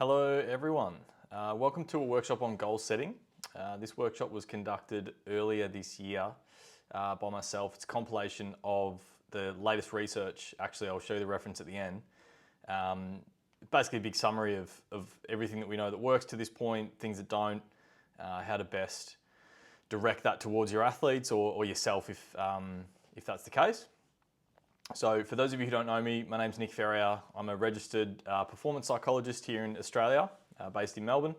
Hello everyone, welcome to a workshop on goal setting. This workshop was conducted earlier this year by myself. It's a compilation of the latest research. Actually, I'll show you the reference at the end. Basically a big summary of everything that we know that works to this point, things that don't, how to best direct that towards your athletes or yourself if that's the case. So for those of you who don't know me, my name's Nick Ferrier. I'm a registered performance psychologist here in Australia, based in Melbourne.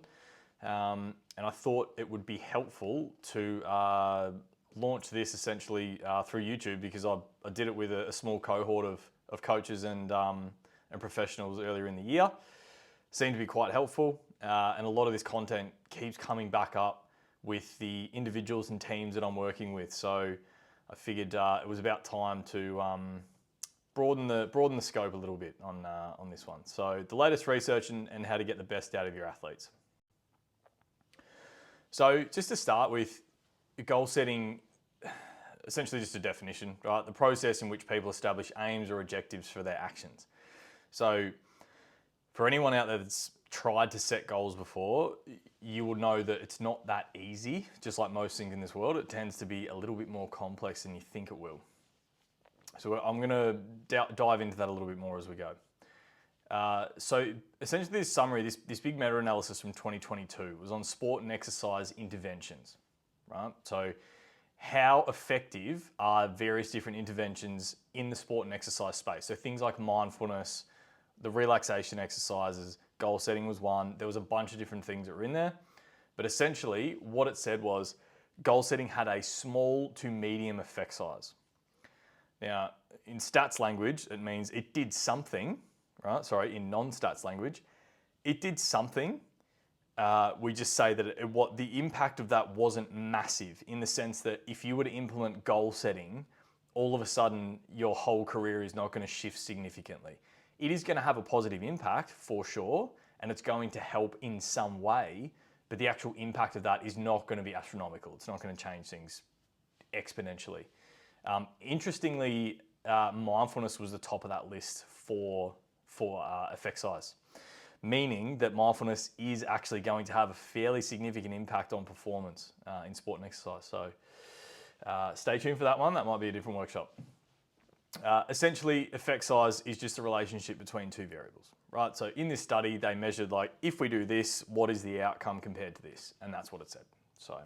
And I thought it would be helpful to launch this essentially through YouTube because I did it with a small cohort of coaches and professionals earlier in the year. Seemed to be quite helpful, and a lot of this content keeps coming back up with the individuals and teams that I'm working with. So I figured it was about time to broaden the scope a little bit on this one. So the latest research and how to get the best out of your athletes. So just to start with, goal setting, essentially just a definition, right? The process in which people establish aims or objectives for their actions. So for anyone out there that's tried to set goals before, you will know that it's not that easy. Just like most things in this world, it tends to be a little bit more complex than you think it will. So I'm going to dive into that a little bit more as we go. So essentially this summary, this big meta-analysis from 2022 was on sport and exercise interventions, right? So how effective are various different interventions in the sport and exercise space? So things like mindfulness, the relaxation exercises, goal setting was one. There was a bunch of different things that were in there. But essentially what it said was goal setting had a small to medium effect size. Now, in stats language, it means it did something, right? Sorry, in non-stats language, it did something. We just say that what the impact of that wasn't massive in the sense that if you were to implement goal setting, all of a sudden your whole career is not going to shift significantly. It is going to have a positive impact for sure, and it's going to help in some way, but the actual impact of that is not going to be astronomical. It's not going to change things exponentially. Interestingly, mindfulness was the top of that list for effect size, meaning that mindfulness is actually going to have a fairly significant impact on performance in sport and exercise. So stay tuned for that one. That might be a different workshop. Essentially, effect size is just a relationship between two variables, right? So in this study, they measured like, if we do this, what is the outcome compared to this? And that's what it said. So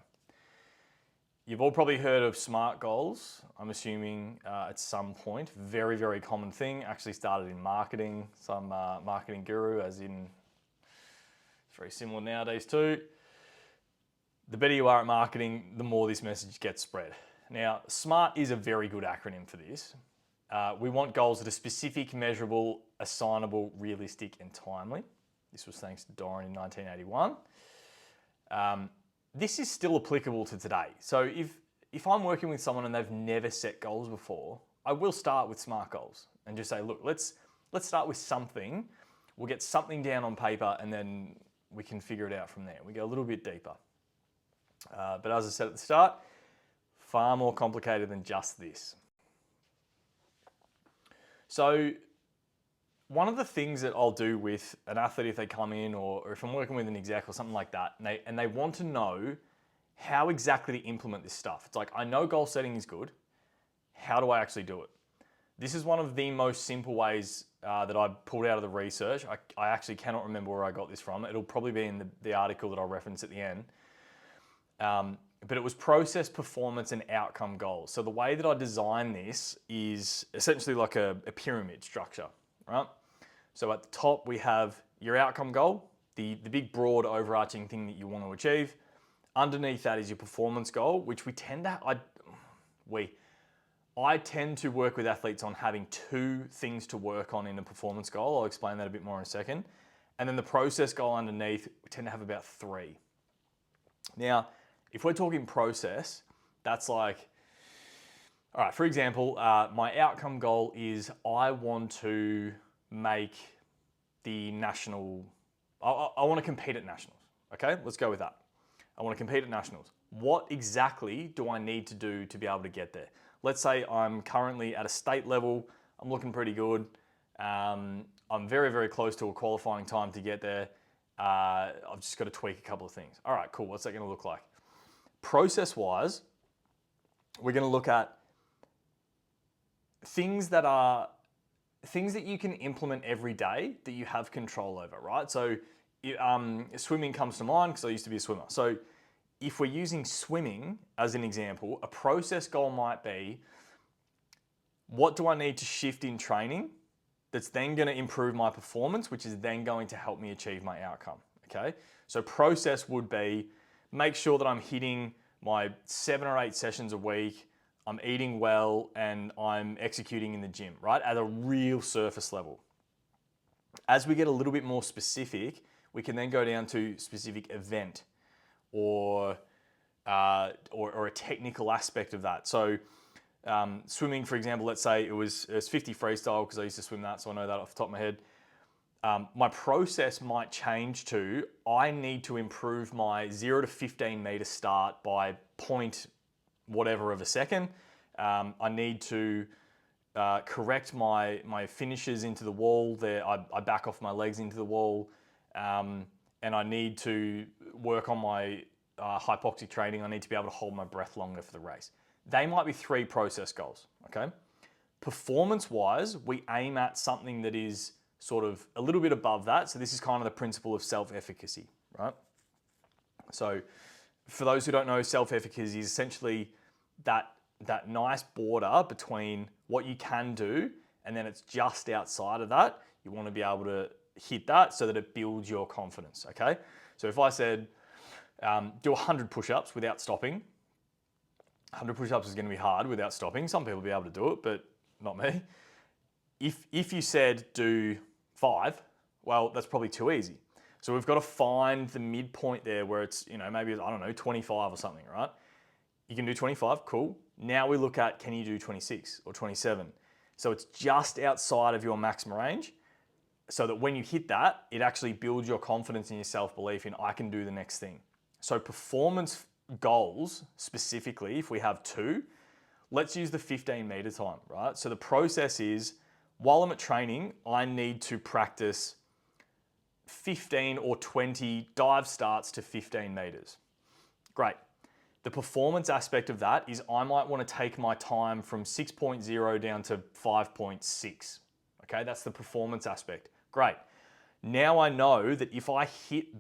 you've all probably heard of SMART goals, I'm assuming at some point. Very, very common thing. Actually started in marketing. Some marketing guru, as in, it's very similar nowadays too. The better you are at marketing, the more this message gets spread. Now, SMART is a very good acronym for this. We want goals that are specific, measurable, assignable, realistic, and timely. This was thanks to Doran in 1981. This is still applicable to today. So if I'm working with someone and they've never set goals before, I will start with SMART goals and just say, look, let's start with something. We'll get something down on paper and then we can figure it out from there. We go a little bit deeper. But as I said at the start, far more complicated than just this. So one of the things that I'll do with an athlete if they come in or if I'm working with an exec or something like that and they want to know how exactly to implement this stuff. It's like, I know goal setting is good. How do I actually do it? This is one of the most simple ways that I pulled out of the research. I actually cannot remember where I got this from. It'll probably be in the article that I'll reference at the end. But it was process, performance, and outcome goals. So the way that I design this is essentially like a pyramid structure, right? So at the top we have your outcome goal, the big broad overarching thing that you want to achieve. Underneath that is your performance goal, which I tend to work with athletes on having two things to work on in a performance goal. I'll explain that a bit more in a second. And then the process goal underneath, we tend to have about three. Now, if we're talking process, that's like, all right, for example, my outcome goal is I want to make the national, I want to compete at nationals, okay? Let's go with that. I want to compete at nationals. What exactly do I need to do to be able to get there? Let's say I'm currently at a state level, I'm looking pretty good. I'm very, very close to a qualifying time to get there. I've just got to tweak a couple of things. All right, cool. What's that going to look like? Process-wise, we're going to look at things that you can implement every day that you have control over, right? So swimming comes to mind because I used to be a swimmer. So if we're using swimming as an example, a process goal might be, what do I need to shift in training that's then going to improve my performance, which is then going to help me achieve my outcome, okay? So process would be, make sure that I'm hitting my 7 or 8 sessions a week, I'm eating well, and I'm executing in the gym, right? At a real surface level. As we get a little bit more specific, we can then go down to specific event or a technical aspect of that. So swimming, for example, let's say it was 50 freestyle because I used to swim that, so I know that off the top of my head. My process might change to, I need to improve my 0 to 15 meter start by point whatever of a second. I need to correct my finishes into the wall. There, I back off my legs into the wall, and I need to work on my hypoxic training. I need to be able to hold my breath longer for the race. They might be 3 process goals, okay? Performance-wise, we aim at something that is sort of a little bit above that. So this is kind of the principle of self-efficacy, right? So for those who don't know, self-efficacy is essentially that nice border between what you can do and then it's just outside of that. You want to be able to hit that so that it builds your confidence, okay? So if I said, do 100 push-ups without stopping, 100 push-ups is going to be hard without stopping. Some people will be able to do it, but not me. If you said do 5, well, that's probably too easy. So we've got to find the midpoint there where it's, maybe, I don't know, 25 or something, right? You can do 25, cool. Now we look at, can you do 26 or 27? So it's just outside of your maximum range so that when you hit that, it actually builds your confidence and your self-belief in, I can do the next thing. So performance goals, specifically, if we have 2, let's use the 15 meter time, right? So the process is, while I'm at training, I need to practice 15 or 20 dive starts to 15 meters. Great. The performance aspect of that is I might want to take my time from 6.0 down to 5.6. Okay, that's the performance aspect. Great. Now I know that if I hit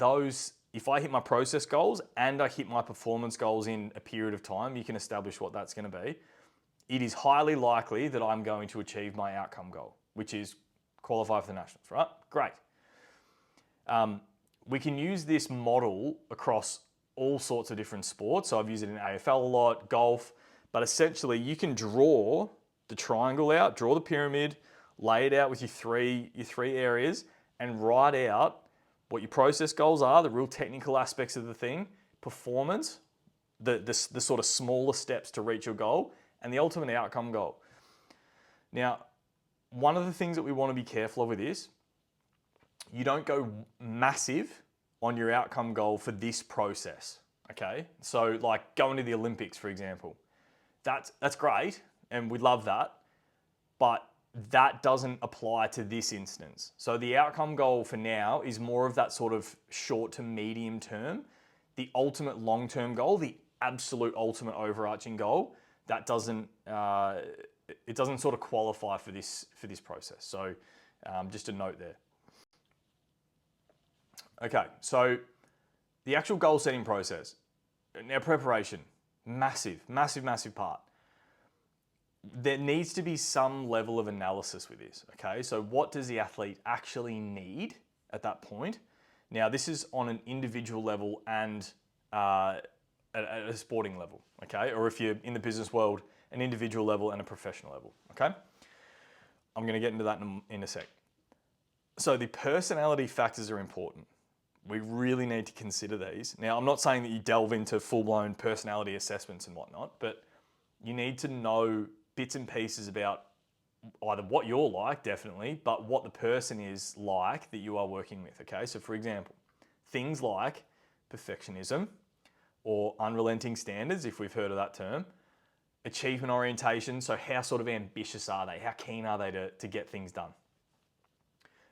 my process goals and I hit my performance goals in a period of time, you can establish what that's going to be. It is highly likely that I'm going to achieve my outcome goal, which is qualify for the Nationals, right? Great. We can use this model across all sorts of different sports. So I've used it in AFL a lot, golf, but essentially you can draw the triangle out, draw the pyramid, lay it out with your three areas and write out what your process goals are, the real technical aspects of the thing, performance, the sort of smaller steps to reach your goal, and the ultimate outcome goal. Now, one of the things that we want to be careful of with this, you don't go massive on your outcome goal for this process, okay? So like going to the Olympics, for example, that's great, and we love that, but that doesn't apply to this instance. So the outcome goal for now is more of that sort of short to medium term. The ultimate long-term goal, the absolute ultimate overarching goal, that doesn't it doesn't sort of qualify for this process. So just a note there. Okay, so the actual goal setting process. Now preparation, massive part. There needs to be some level of analysis with this, okay? So what does the athlete actually need at that point? Now this is on an individual level and at a sporting level, okay? Or if you're in the business world, an individual level and a professional level, okay? I'm gonna get into that in a sec. So the personality factors are important. We really need to consider these. Now, I'm not saying that you delve into full-blown personality assessments and whatnot, but you need to know bits and pieces about either what you're like, definitely, but what the person is like that you are working with, okay? So for example, things like perfectionism or unrelenting standards, if we've heard of that term, achievement orientation, so how sort of ambitious are they? How keen are they to get things done?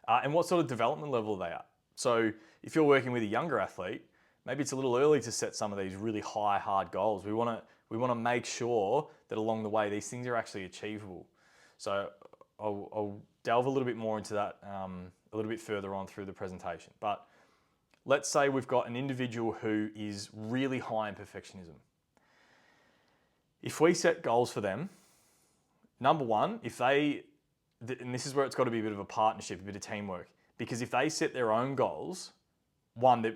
And what sort of development level are they at? So if you're working with a younger athlete, maybe it's a little early to set some of these really high, hard goals. We want to make sure that along the way these things are actually achievable. So I'll delve a little bit more into that a little bit further on through the presentation. But let's say we've got an individual who is really high in perfectionism. If we set goals for them, number one, and this is where it's got to be a bit of a partnership, a bit of teamwork, because if they set their own goals, one,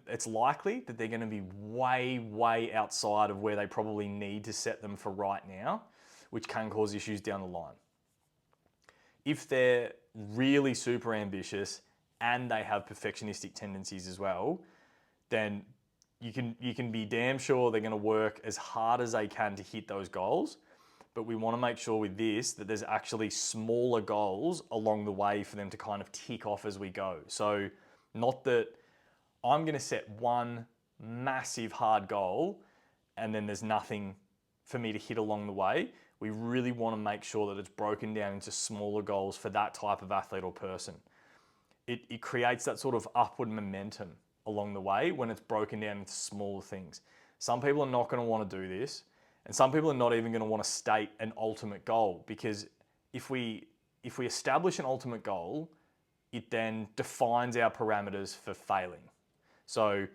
it's likely that they're going to be way, way outside of where they probably need to set them for right now, which can cause issues down the line. If they're really super ambitious and they have perfectionistic tendencies as well, then you can be damn sure they're going to work as hard as they can to hit those goals. But we want to make sure with this that there's actually smaller goals along the way for them to kind of tick off as we go. So not that I'm going to set one massive hard goal and then there's nothing for me to hit along the way. We really want to make sure that it's broken down into smaller goals for that type of athlete or person. It creates that sort of upward momentum along the way when it's broken down into smaller things. Some people are not going to want to do this, and some people are not even going to want to state an ultimate goal, because if we establish an ultimate goal, it then defines our parameters for failing. So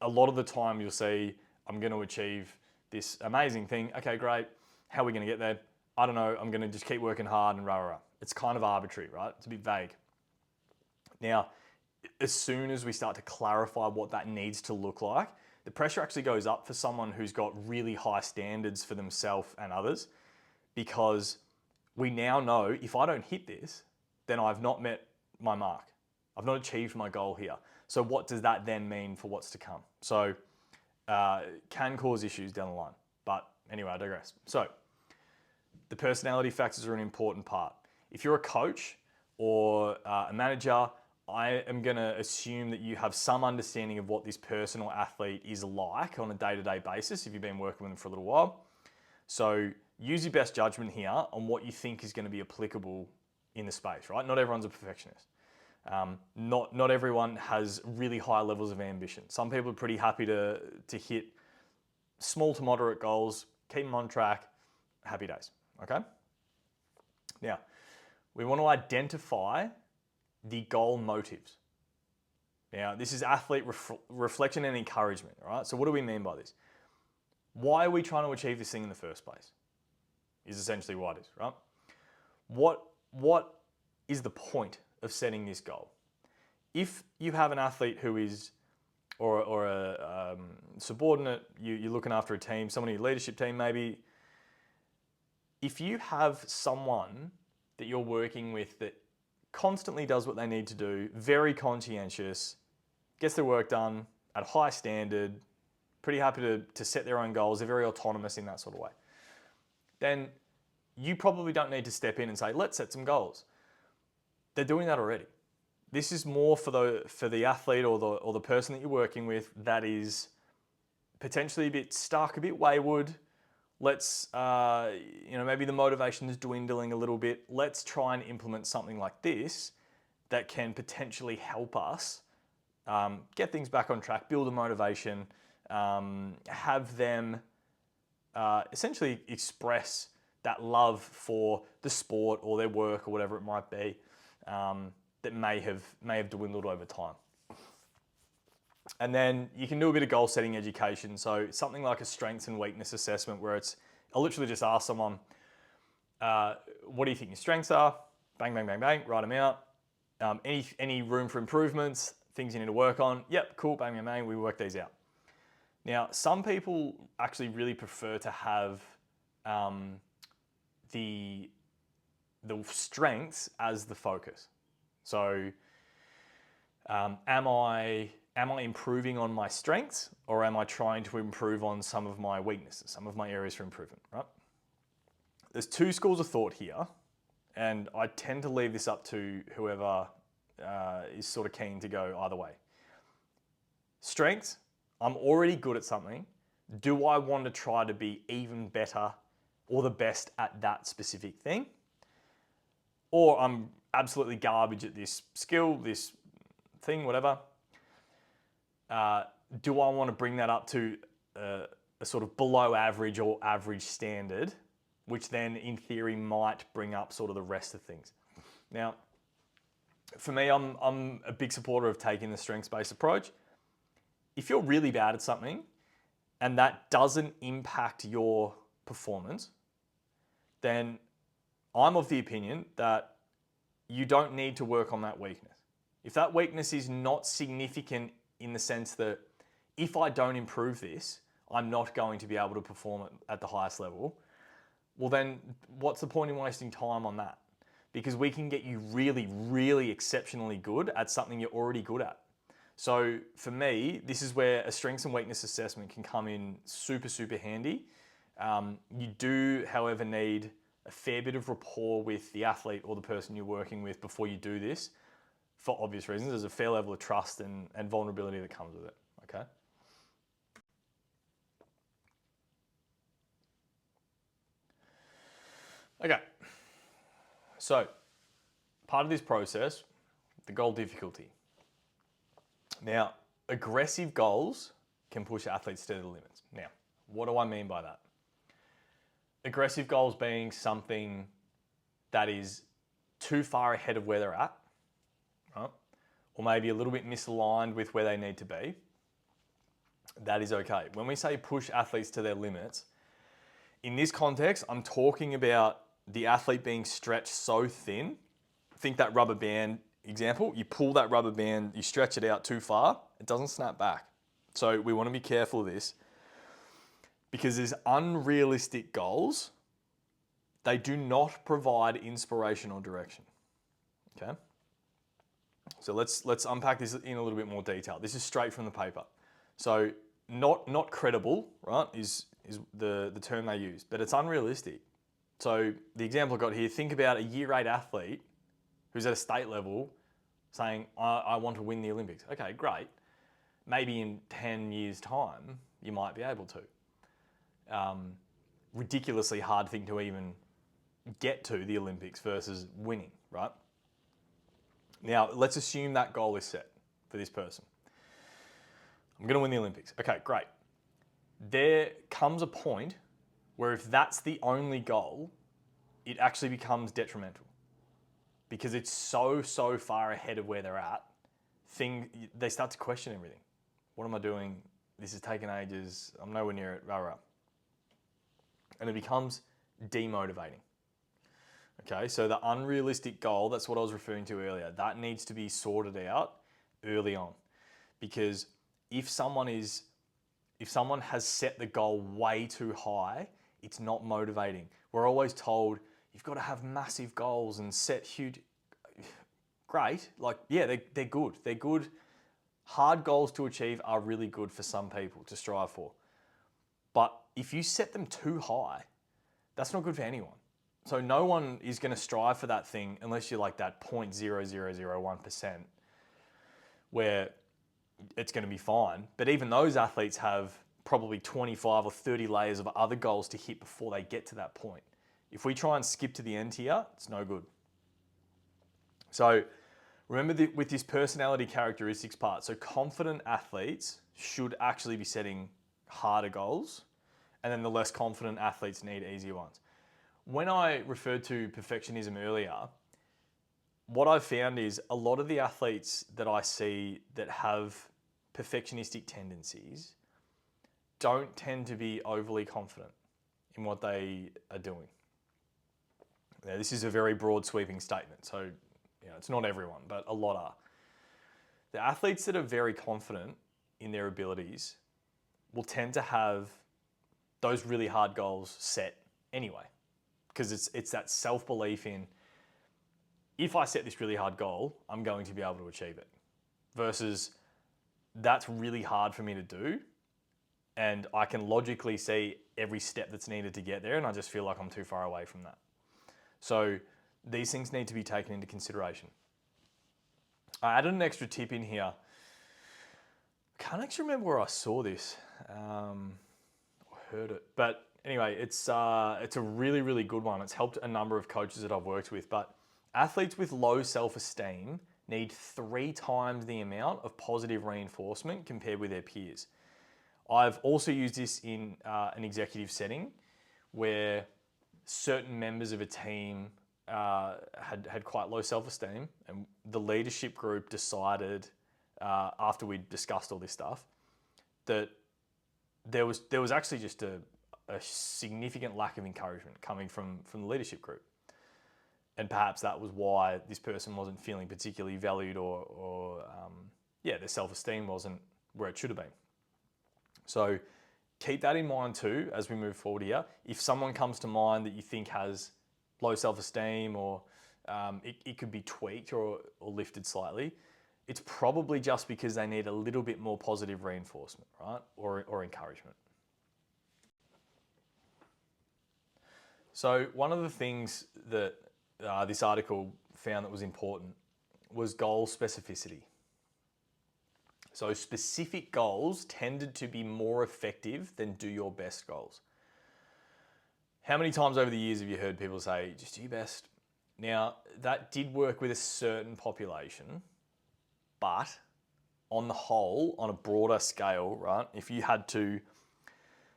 a lot of the time you'll see, I'm going to achieve this amazing thing. Okay, great. How are we going to get there? I don't know. I'm going to just keep working hard and rah, rah, rah. It's kind of arbitrary, right? It's a bit vague. Now, as soon as we start to clarify what that needs to look like, the pressure actually goes up for someone who's got really high standards for themselves and others, because we now know if I don't hit this, then I've not met my mark. I've not achieved my goal here. So what does that then mean for what's to come? So can cause issues down the line. But anyway, I digress. So the personality factors are an important part. If you're a coach or a manager, I am going to assume that you have some understanding of what this person or athlete is like on a day-to-day basis if you've been working with them for a little while. So use your best judgment here on what you think is going to be applicable in the space, right? Not everyone's a perfectionist. Not everyone has really high levels of ambition. Some people are pretty happy to hit small to moderate goals, keep them on track, happy days, okay? Now, we want to identify the goal motives. Now, this is athlete reflection and encouragement, all right? So what do we mean by this? Why are we trying to achieve this thing in the first place? Is essentially what it is, right? What is the point of setting this goal? If you have an athlete who is, or a subordinate, you're looking after a team, someone in your leadership team maybe, if you have someone that you're working with that constantly does what they need to do, very conscientious, gets their work done at a high standard, pretty happy to set their own goals, they're very autonomous in that sort of way, then you probably don't need to step in and say, let's set some goals. They're doing that already. This is more for the athlete or the person that you're working with that is potentially a bit stuck, a bit wayward. Let's, maybe the motivation is dwindling a little bit. Let's try and implement something like this that can potentially help us get things back on track, build a motivation, have them essentially express that love for the sport or their work or whatever it might be that may have dwindled over time. And then you can do a bit of goal setting education. So something like a strengths and weakness assessment where I'll literally just ask someone, what do you think your strengths are? Bang, bang, bang, bang, write them out. Any room for improvements, things you need to work on? Yep, cool, bang, bang, bang, we work these out. Now, some people actually really prefer to have the strengths as the focus. So am I improving on my strengths, or am I trying to improve on some of my weaknesses, some of my areas for improvement, right? There's two schools of thought here, and I tend to leave this up to whoever is sort of keen to go either way. Strengths, I'm already good at something. Do I want to try to be even better or the best at that specific thing? Or I'm absolutely garbage at this skill, this thing, whatever. Do I want to bring that up to a sort of below average or average standard, which then in theory might bring up sort of the rest of things? Now, for me, I'm a big supporter of taking the strengths-based approach. If you're really bad at something and that doesn't impact your performance, then I'm of the opinion that you don't need to work on that weakness. If that weakness is not significant in the sense that if I don't improve this, I'm not going to be able to perform at the highest level, well then what's the point in wasting time on that? Because we can get you really, really exceptionally good at something you're already good at. So for me, this is where a strengths and weakness assessment can come in super, super handy. You do, however, need a fair bit of rapport with the athlete or the person you're working with before you do this, for obvious reasons. There's a fair level of trust and vulnerability that comes with it, okay? Okay, so part of this process, the goal difficulty. Now, aggressive goals can push athletes to their limits. Now, what do I mean by that? Aggressive goals being something that is too far ahead of where they're at, right? Or maybe a little bit misaligned with where they need to be. That is okay. When we say push athletes to their limits, in this context, I'm talking about the athlete being stretched so thin. Think that rubber band example. You pull that rubber band, you stretch it out too far, it doesn't snap back. So we want to be careful of this because these unrealistic goals, they do not provide inspiration or direction. Okay? So let's unpack this in a little bit more detail. This is straight from the paper. So not credible, right, is the term they use, but it's unrealistic. So the example I got here, think about a year 8 athlete who's at a state level saying, I want to win the Olympics. Okay, great. Maybe in 10 years' time, you might be able to. Ridiculously hard thing to even get to the Olympics versus winning, right? Now, let's assume that goal is set for this person. I'm going to win the Olympics. Okay, great. There comes a point where if that's the only goal, it actually becomes detrimental because it's so far ahead of where they're at. They start to question everything. What am I doing? This is taking ages. I'm nowhere near it. Rah, rah. And it becomes demotivating. Okay, so the unrealistic goal, that's what I was referring to earlier, that needs to be sorted out early on. Because if someone has set the goal way too high, it's not motivating. We're always told you've got to have massive goals and set huge. Great, like yeah, they're good. They're good. Hard goals to achieve are really good for some people to strive for. But if you set them too high, that's not good for anyone. So no one is going to strive for that thing unless you're like that 0.0001% where it's going to be fine. But even those athletes have probably 25 or 30 layers of other goals to hit before they get to that point. If we try and skip to the end here, it's no good. So remember with this personality characteristics part, so confident athletes should actually be setting harder goals, and then the less confident athletes need easier ones. When I referred to perfectionism earlier, what I've found is a lot of the athletes that I see that have perfectionistic tendencies don't tend to be overly confident in what they are doing. Now, this is a very broad sweeping statement, so it's not everyone, but a lot are. The athletes that are very confident in their abilities will tend to have those really hard goals set anyway, because it's that self-belief in, if I set this really hard goal, I'm going to be able to achieve it, versus that's really hard for me to do, and I can logically see every step that's needed to get there, and I just feel like I'm too far away from that. So these things need to be taken into consideration. I added an extra tip in here. I can't actually remember where I saw this or heard it, but anyway, it's a really, really good one. It's helped a number of coaches that I've worked with, but athletes with low self-esteem need 3 times the amount of positive reinforcement compared with their peers. I've also used this in an executive setting where certain members of a team had quite low self-esteem, and the leadership group decided after we'd discussed all this stuff that there was actually just a significant lack of encouragement coming from the leadership group. And perhaps that was why this person wasn't feeling particularly valued or their self-esteem wasn't where it should have been. So keep that in mind too as we move forward here. If someone comes to mind that you think has low self-esteem or it could be tweaked or lifted slightly, it's probably just because they need a little bit more positive reinforcement, right? Or encouragement. So one of the things that this article found that was important was goal specificity. So specific goals tended to be more effective than do your best goals. How many times over the years have you heard people say, just do your best? Now, that did work with a certain population, but on the whole, on a broader scale, right, if you had to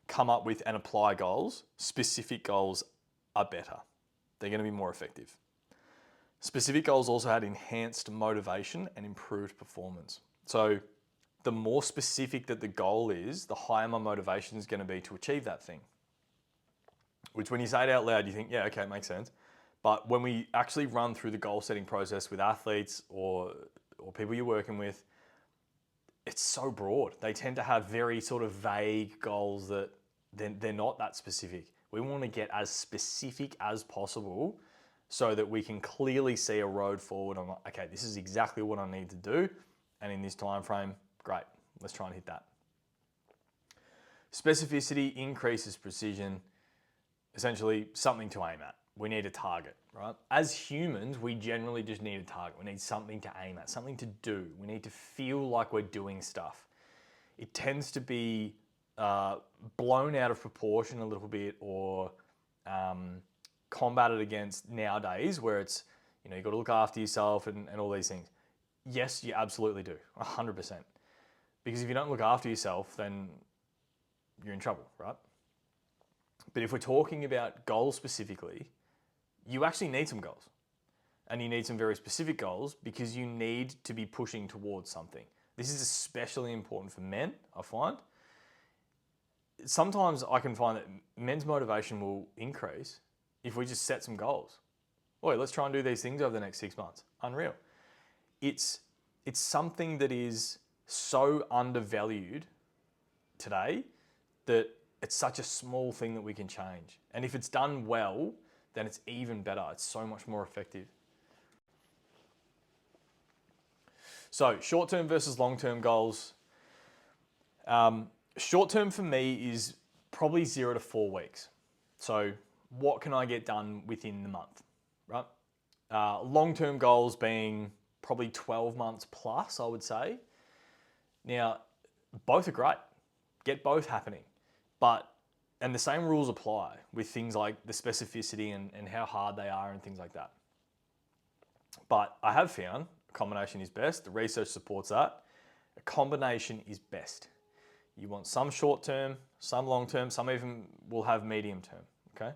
come up with and apply goals, specific goals are better. They're going to be more effective. Specific goals also had enhanced motivation and improved performance. So the more specific that the goal is, the higher my motivation is going to be to achieve that thing. Which when you say it out loud, you think, yeah, okay, it makes sense. But when we actually run through the goal setting process with athletes or people you're working with, it's so broad. They tend to have very sort of vague goals that they're not that specific. We want to get as specific as possible so that we can clearly see a road forward on, okay, this is exactly what I need to do. And in this time frame, great, let's try and hit that. Specificity increases precision, essentially something to aim at. We need a target, right? As humans, we generally just need a target. We need something to aim at, something to do. We need to feel like we're doing stuff. It tends to be blown out of proportion a little bit or combated against nowadays where it's, you've got to look after yourself and all these things. Yes, you absolutely do, 100%. Because if you don't look after yourself, then you're in trouble, right? But if we're talking about goals specifically, you actually need some goals. And you need some very specific goals because you need to be pushing towards something. This is especially important for men, I find. Sometimes I can find that men's motivation will increase if we just set some goals. Boy, let's try and do these things over the next 6 months. Unreal. It's something that is so undervalued today that it's such a small thing that we can change. And if it's done well, then it's even better. It's so much more effective. So short-term versus long-term goals. Short-term for me is probably 0 to 4 weeks. So what can I get done within the month, right? Long-term goals being probably 12 months plus, I would say. Now, both are great. Get both happening. And the same rules apply with things like the specificity and how hard they are and things like that. But I have found a combination is best. The research supports that. A combination is best. You want some short term, some long term, some even will have medium term, okay?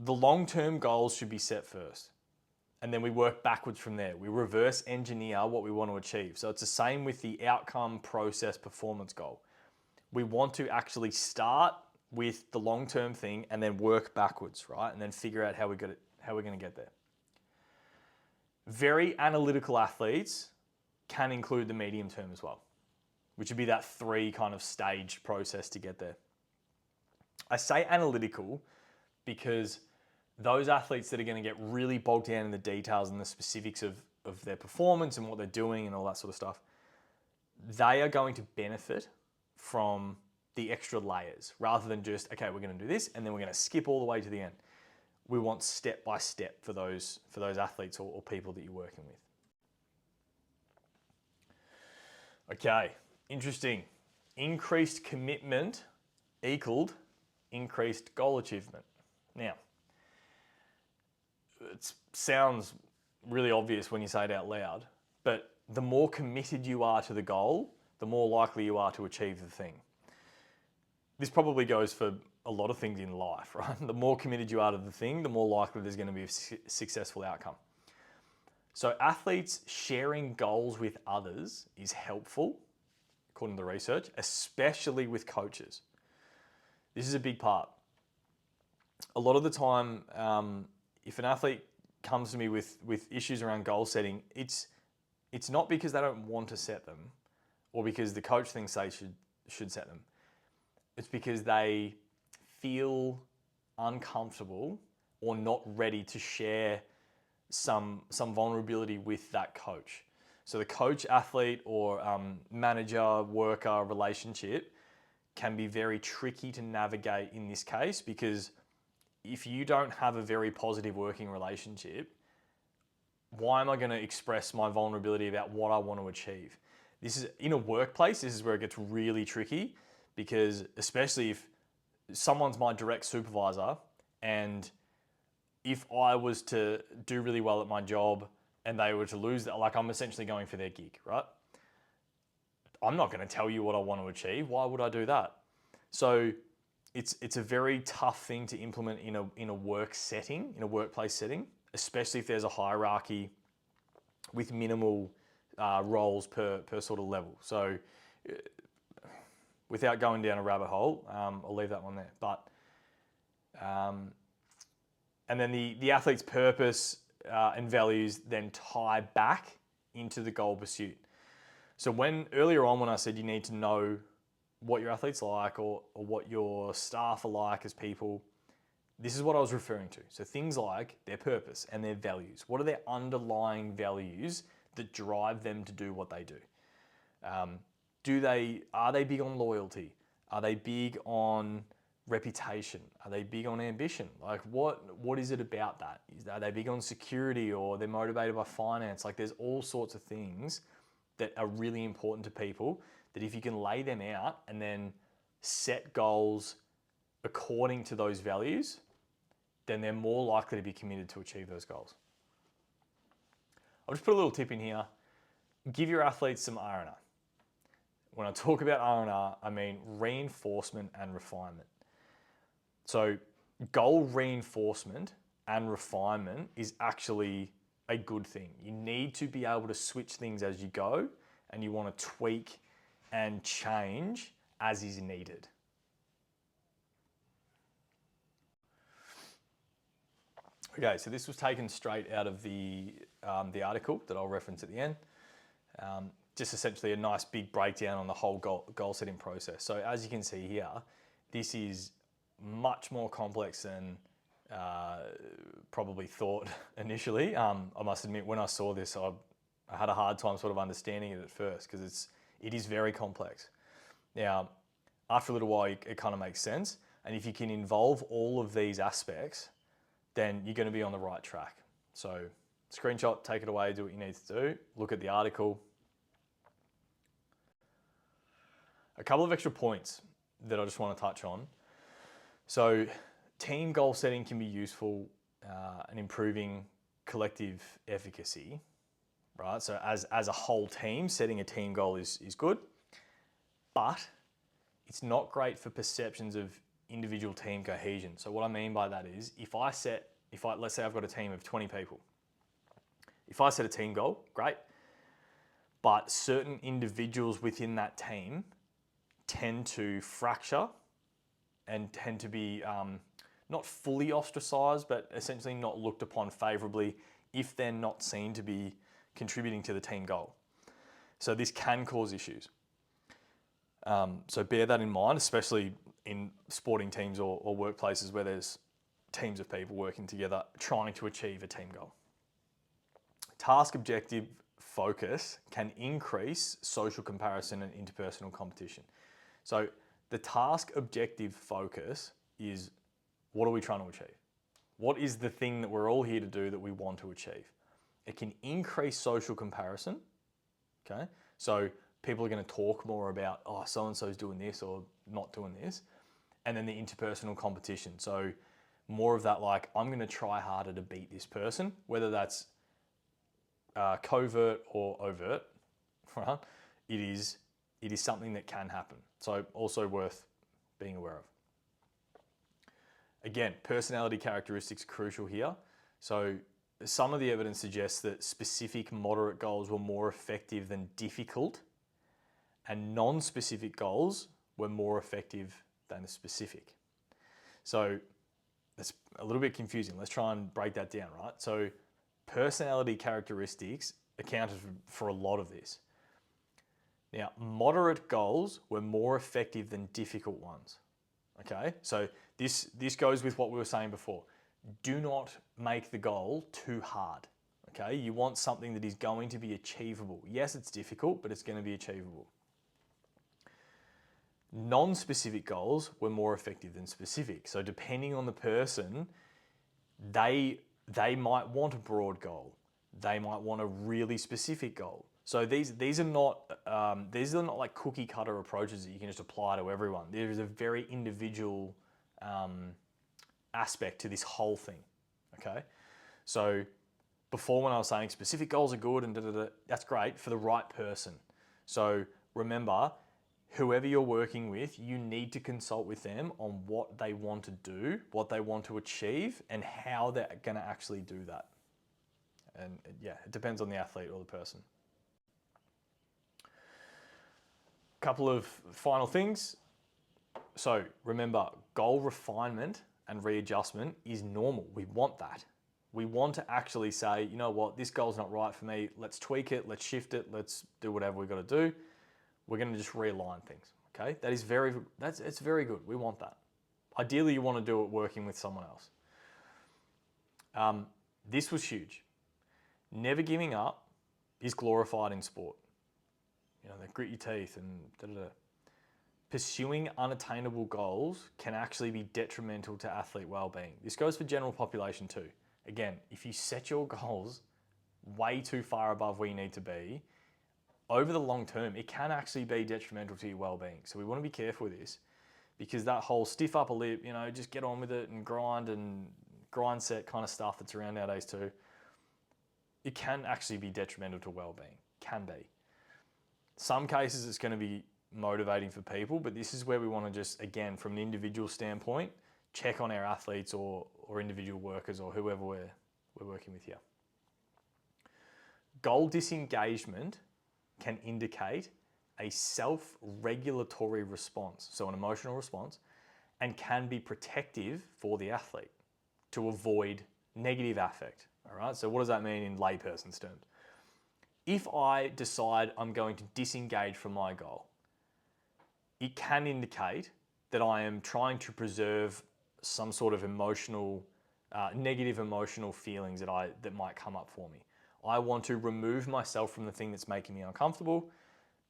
The long term goals should be set first. And then we work backwards from there. We reverse engineer what we want to achieve. So it's the same with the outcome, process, performance goal. We want to actually start with the long-term thing and then work backwards, right? And then figure out how we're going to get there. Very analytical athletes can include the medium term as well, which would be that 3 kind of stage process to get there. I say analytical because those athletes that are going to get really bogged down in the details and the specifics of their performance and what they're doing and all that sort of stuff, they are going to benefit from the extra layers rather than just, okay, we're going to do this and then we're going to skip all the way to the end. We want step by step for those athletes or people that you're working with. Okay, interesting. Increased commitment equaled increased goal achievement. Now, it sounds, really obvious when you say it out loud, but the more committed you are to the goal, the more likely you are to achieve the thing. This probably goes for a lot of things in life, right? The more committed you are to the thing, the more likely there's going to be a successful outcome. So athletes sharing goals with others is helpful, according to the research, especially with coaches. This is a big part. A lot of the time, if an athlete comes to me with issues around goal setting, it's not because they don't want to set them or because the coach thinks they should set them. It's because they feel uncomfortable or not ready to share some vulnerability with that coach. So the coach athlete or manager worker relationship can be very tricky to navigate in this case, because if you don't have a very positive working relationship, why am I going to express my vulnerability about what I want to achieve? This is in a workplace, this is where it gets really tricky, because especially if someone's my direct supervisor and if I was to do really well at my job and they were to lose that, like I'm essentially going for their gig, right? I'm not going to tell you what I want to achieve. Why would I do that? So it's a very tough thing to implement in a work setting, in a workplace setting, especially if there's a hierarchy with minimal roles per sort of level. So without going down a rabbit hole, I'll leave that one there. But and then the athlete's purpose and values then tie back into the goal pursuit. So earlier on when I said you need to know what your athlete's like or what your staff are like as people, this is what I was referring to. So things like their purpose and their values. What are their underlying values that drive them to do what they do? Are they big on loyalty? Are they big on reputation? Are they big on ambition? Like what is it about that? Are they big on security, or they're motivated by finance? Like there's all sorts of things that are really important to people that if you can lay them out and then set goals according to those values, then they're more likely to be committed to achieve those goals. I'll just put a little tip in here. Give your athletes some R&R. When I talk about R&R, I mean reinforcement and refinement. So goal reinforcement and refinement is actually a good thing. You need to be able to switch things as you go, and you want to tweak and change as is needed. Okay, so this was taken straight out of the article that I'll reference at the end. Just essentially a nice big breakdown on the whole goal setting process. So as you can see here, this is much more complex than probably thought initially. I must admit, when I saw this, I had a hard time sort of understanding it at first, because it is very complex. Now, after a little while, it kind of makes sense. And if you can involve all of these aspects, then you're going to be on the right track. So screenshot, take it away, do what you need to do, look at the article. A couple of extra points that I just want to touch on. So team goal setting can be useful in improving collective efficacy, right? So as a whole team, setting a team goal is good, but it's not great for perceptions of individual team cohesion. So what I mean by that is, let's say I've got a team of 20 people. If I set a team goal, great, but certain individuals within that team tend to fracture and tend to be not fully ostracized, but essentially not looked upon favorably if they're not seen to be contributing to the team goal. So this can cause issues. So bear that in mind, especially in sporting teams or workplaces where there's teams of people working together trying to achieve a team goal. Task objective focus can increase social comparison and interpersonal competition. So the task objective focus is, what are we trying to achieve? What is the thing that we're all here to do that we want to achieve? It can increase social comparison, okay? So people are going to talk more about, oh, so-and-so's doing this or not doing this. And then the interpersonal competition. So more of that, like, I'm going to try harder to beat this person, whether that's covert or overt, right? It is something that can happen. So also worth being aware of. Again, personality characteristics are crucial here. So some of the evidence suggests that specific moderate goals were more effective than difficult, and non-specific goals were more effective than the specific. So that's a little bit confusing. Let's try and break that down, right? So personality characteristics accounted for a lot of this. Now, moderate goals were more effective than difficult ones. Okay, so this goes with what we were saying before. Do not make the goal too hard. Okay, you want something that is going to be achievable. Yes, it's difficult, but it's going to be achievable. Non-specific goals were more effective than specific. So depending on the person, they might want a broad goal. They might want a really specific goal. So these are not like cookie cutter approaches that you can just apply to everyone. There is a very individual aspect to this whole thing. Okay, so before when I was saying specific goals are good and that's great for the right person. So remember, whoever you're working with, you need to consult with them on what they want to do, what they want to achieve, and how they're going to actually do that. And yeah, it depends on the athlete or the person. Couple of final things. So remember, goal refinement and readjustment is normal. We want that. We want to actually say, you know what, this goal's not right for me. Let's tweak it, let's shift it, let's do whatever we've got to do. We're going to just realign things. Okay, it's very good. We want that. Ideally, you want to do it working with someone else. This was huge. Never giving up is glorified in sport. You know, they grit your teeth and da-da-da. Pursuing unattainable goals can actually be detrimental to athlete well-being. This goes for general population too. Again, if you set your goals way too far above where you need to be, over the long term, it can actually be detrimental to your well-being. So we want to be careful with this, because that whole stiff upper lip, you know, just get on with it and grind set kind of stuff that's around nowadays too, it can actually be detrimental to well-being. Can be. Some cases it's going to be motivating for people, but this is where we want to just, again, from an individual standpoint, check on our athletes or individual workers or whoever we're working with here. Goal disengagement can indicate a self-regulatory response, so an emotional response, and can be protective for the athlete to avoid negative affect. All right, so what does that mean in layperson's terms? If I decide I'm going to disengage from my goal, it can indicate that I am trying to preserve some sort of emotional, negative emotional feelings that might come up for me. I want to remove myself from the thing that's making me uncomfortable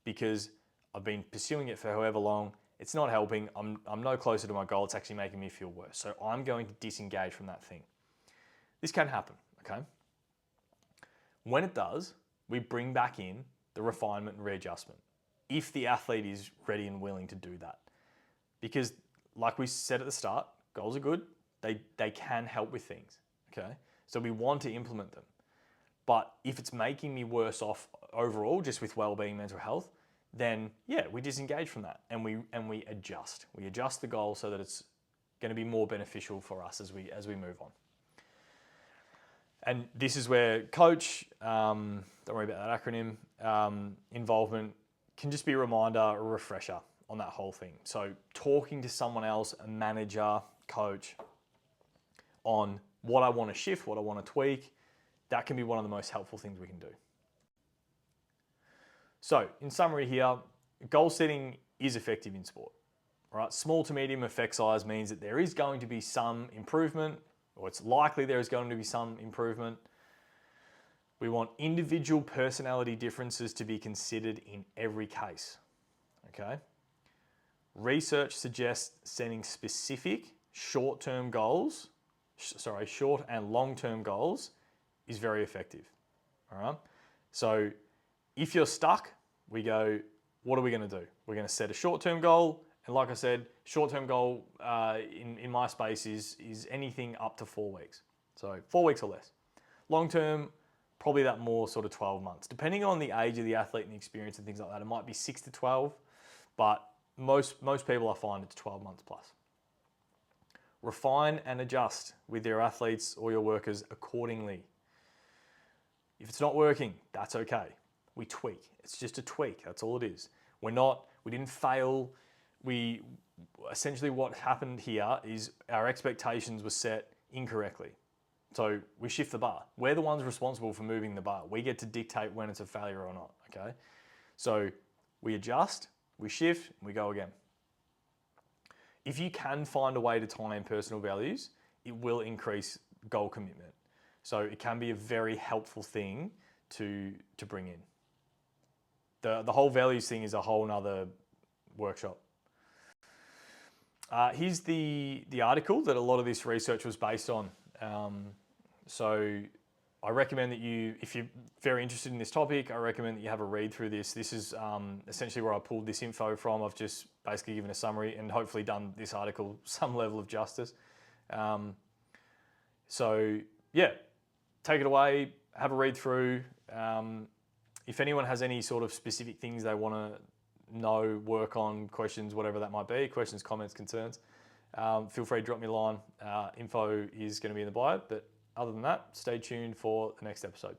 because I've been pursuing it for however long. It's not helping. I'm no closer to my goal. It's actually making me feel worse. So I'm going to disengage from that thing. This can happen, okay? When it does, we bring back in the refinement and readjustment if the athlete is ready and willing to do that. Because like we said at the start, goals are good. They can help with things, okay? So we want to implement them. But if it's making me worse off overall, just with well-being, mental health, then yeah, we disengage from that and we adjust. We adjust the goal so that it's going to be more beneficial for us as we move on. And this is where coach, don't worry about that acronym, involvement can just be a reminder, a refresher on that whole thing. So talking to someone else, a manager, coach, on what I want to shift, what I want to tweak, that can be one of the most helpful things we can do. So in summary here, goal setting is effective in sport. All right, small to medium effect size means that there is going to be some improvement, or it's likely there is going to be some improvement. We want individual personality differences to be considered in every case, okay? Research suggests setting specific short and long-term goals is very effective, all right? So if you're stuck, we go, what are we gonna do? We're gonna set a short-term goal, and like I said, short-term goal in my space is anything up to 4 weeks. So 4 weeks or less. Long-term, probably that more sort of 12 months. Depending on the age of the athlete and the experience and things like that, it might be 6 to 12, but most people I find it's 12 months plus. Refine and adjust with your athletes or your workers accordingly. If it's not working, that's okay. We tweak. It's just a tweak. That's all it is. We didn't fail. Essentially what happened here is our expectations were set incorrectly. So we shift the bar. We're the ones responsible for moving the bar. We get to dictate when it's a failure or not, okay? So we adjust, we shift, and we go again. If you can find a way to tie in personal values, it will increase goal commitment. So it can be a very helpful thing to bring in. The whole values thing is a whole nother workshop. Here's the article that a lot of this research was based on. So I recommend that if you're very interested in this topic, I recommend that you have a read through this. This is essentially where I pulled this info from. I've just basically given a summary and hopefully done this article some level of justice. So yeah, take it away, have a read through. If anyone has any sort of specific things they want to know, work on, questions, whatever that might be, questions, comments, concerns, feel free to drop me a line. Info is going to be in the bio, but other than that, stay tuned for the next episode.